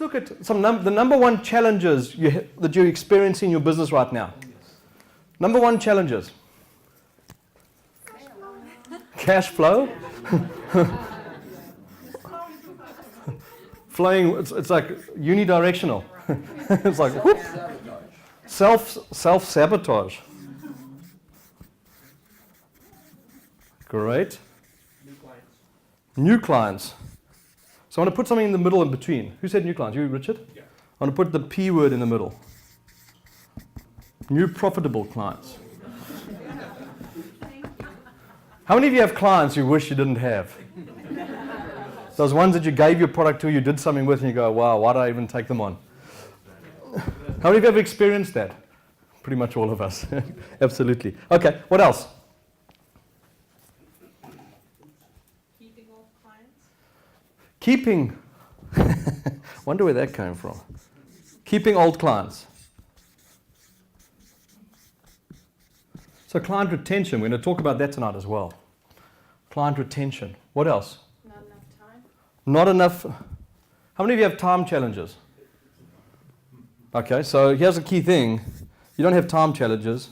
look at the number one challenges that you're experiencing in your business right now. Number one challenges. Cash flow. Flowing, it's like unidirectional. It's like whoop. Self-sabotage. Great. New clients. So I want to put something in the middle in between. Who said new clients? You, Richard? Yeah. I want to put the P word in the middle. New profitable clients. How many of you have clients you wish you didn't have? Those ones that you gave your product to, you did something with, and you go, wow, why did I even take them on? How many of you have experienced that? Pretty much all of us. Absolutely. Okay, what else? Keeping old clients. Keeping. Wonder where that came from. Keeping old clients. So client retention, we're going to talk about that tonight as well. Client retention. What else? Not enough time. Not enough. How many of you have time challenges? Okay, so here's a key thing. You don't have time challenges.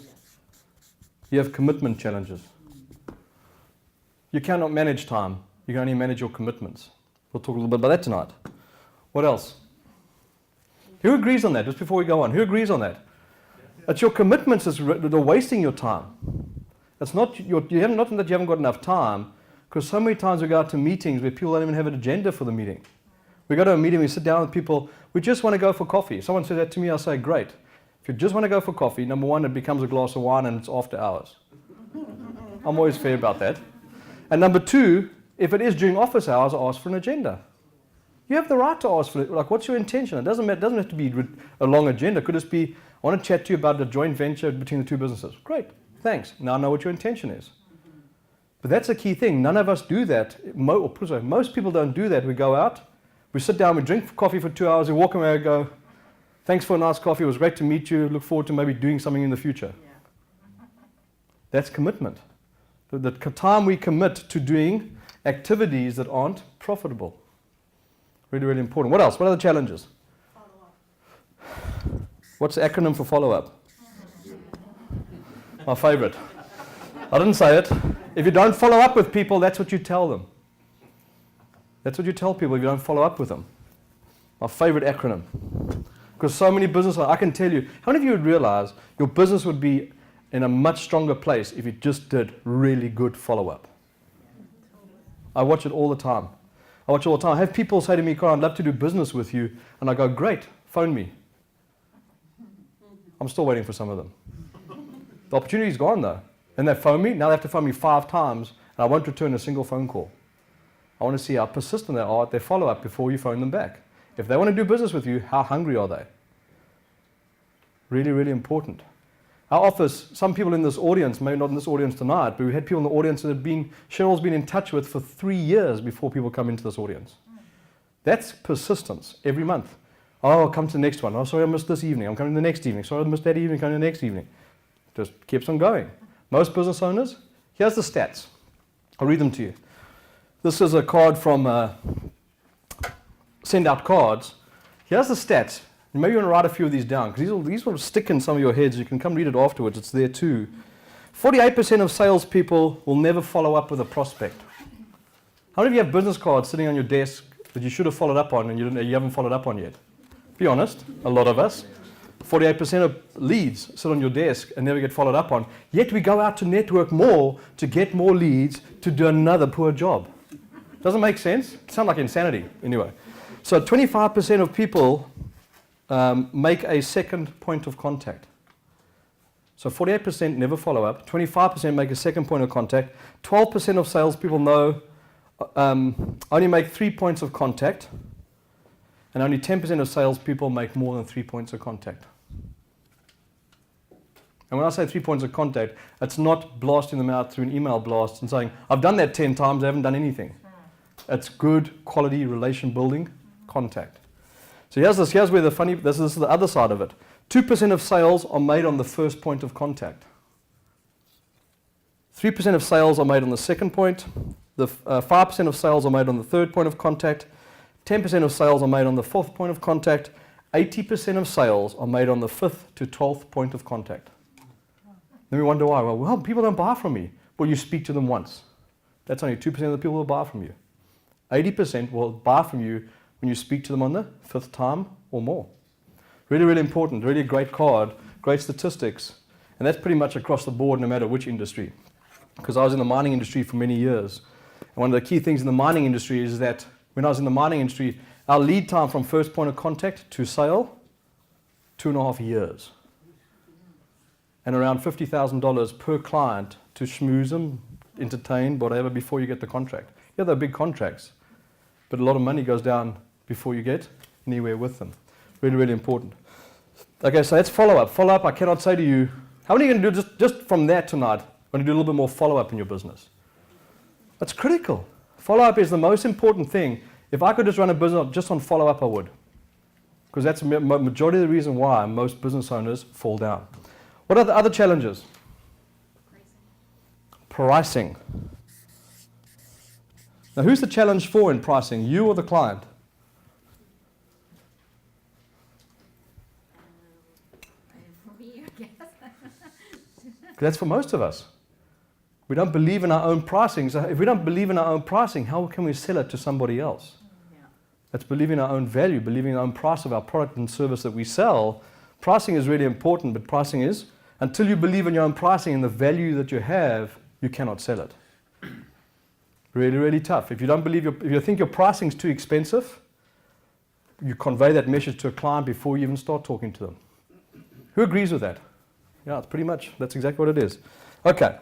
You have commitment challenges. You cannot manage time. You can only manage your commitments. We'll talk a little bit about that tonight. What else? Who agrees on that? Just before we go on, who agrees on that? It's your commitments that are wasting your time. It's not not that you haven't got enough time, because so many times we go out to meetings where people don't even have an agenda for the meeting. We go to a meeting, we sit down with people, we just want to go for coffee. If someone says that to me, I'll say, great. If you just want to go for coffee, number one, it becomes a glass of wine and it's after hours. I'm always fair about that. And number two, if it is during office hours, I ask for an agenda. You have the right to ask for it. Like, what's your intention? It doesn't have to be a long agenda. It could just be, I want to chat to you about the joint venture between the two businesses. Great, thanks. Now I know what your intention is. But that's a key thing. None of us do that. Most people don't do that. We go out, we sit down, we drink coffee for 2 hours, we walk away and go, thanks for a nice coffee. It was great to meet you. Look forward to maybe doing something in the future. Yeah. That's commitment. The time we commit to doing activities that aren't profitable. Really, really important. What else? What are the challenges? Follow-up. What's the acronym for follow-up? My favorite. I didn't say it. If you don't follow up with people, that's what you tell them. That's what you tell people if you don't follow up with them. My favorite acronym. Because so many businesses, I can tell you, how many of you would realize your business would be in a much stronger place if you just did really good follow-up? I watch it all the time. I have people say to me, Colin, I'd love to do business with you. And I go, great, phone me. I'm still waiting for some of them. The opportunity's gone though. And they phone me, now they have to phone me 5 times, and I won't return a single phone call. I want to see how persistent they are at their follow-up before you phone them back. If they want to do business with you, how hungry are they? Really, really important. Our office, some people in this audience, maybe not in this audience tonight, but we had people in the audience that Cheryl's been in touch with for 3 years before people come into this audience. That's persistence every month. Oh, I'll come to the next one. Oh, sorry, I missed this evening. I'm coming the next evening. Sorry, I missed that evening. Coming the next evening. Just keeps on going. Most business owners, here's the stats. I'll read them to you. This is a card from Send Out Cards. Here's the stats. Maybe you want to write a few of these down, because these will stick in some of your heads. You can come read it afterwards. It's there too. 48% of salespeople will never follow up with a prospect. How many of you have business cards sitting on your desk that you should have followed up on and you haven't followed up on yet? Be honest, a lot of us. 48% of leads sit on your desk and never get followed up on. Yet we go out to network more to get more leads to do another poor job. Doesn't make sense? It sounds like insanity. Anyway, so 25% of people make a second point of contact. So 48% never follow up, 25% make a second point of contact, 12% of salespeople only make 3 points of contact, and only 10% of salespeople make more than 3 points of contact. And when I say 3 points of contact, it's not blasting them out through an email blast and saying, I've done that 10 times, I haven't done anything. It's good quality relation building contact. So here's where this is the other side of it. 2% of sales are made on the first point of contact. 3% of sales are made on the second point. 5% of sales are made on the third point of contact. 10% of sales are made on the 4th point of contact. 80% of sales are made on the 5th to 12th point of contact. Then we wonder why. Well, people don't buy from me. Well, you speak to them once. That's only 2% of the people who buy from you. 80% will buy from you when you speak to them on the 5th time or more. Really, really important. Really great card, great statistics. And that's pretty much across the board, no matter which industry. Because I was in the mining industry for many years. And one of the key things in the mining industry is that when I was in the mining industry, our lead time from first point of contact to sale, 2.5 years. And around $50,000 per client to schmooze them, entertain, whatever, before you get the contract. Yeah, they're big contracts, but a lot of money goes down before you get anywhere with them. Really, really important. Okay, so that's follow-up. Follow-up, I cannot say to you, how many are going to do just from that tonight, going to do a little bit more follow-up in your business? That's critical. Follow-up is the most important thing. If I could just run a business just on follow-up, I would. Because that's the majority of the reason why most business owners fall down. What are the other challenges? Pricing. Now, who's the challenge for in pricing, you or the client? For me, I guess. That's for most of us. We don't believe in our own pricing. So if we don't believe in our own pricing, how can we sell it to somebody else? Yeah. That's believing in our own value, believing in our own price of our product and service that we sell. Pricing is really important, but pricing is, until you believe in your own pricing and the value that you have, you cannot sell it. Really, really tough. If you don't believe if you think your pricing is too expensive, you convey that message to a client before you even start talking to them. Who agrees with that? Yeah, it's pretty much, that's exactly what it is. Okay.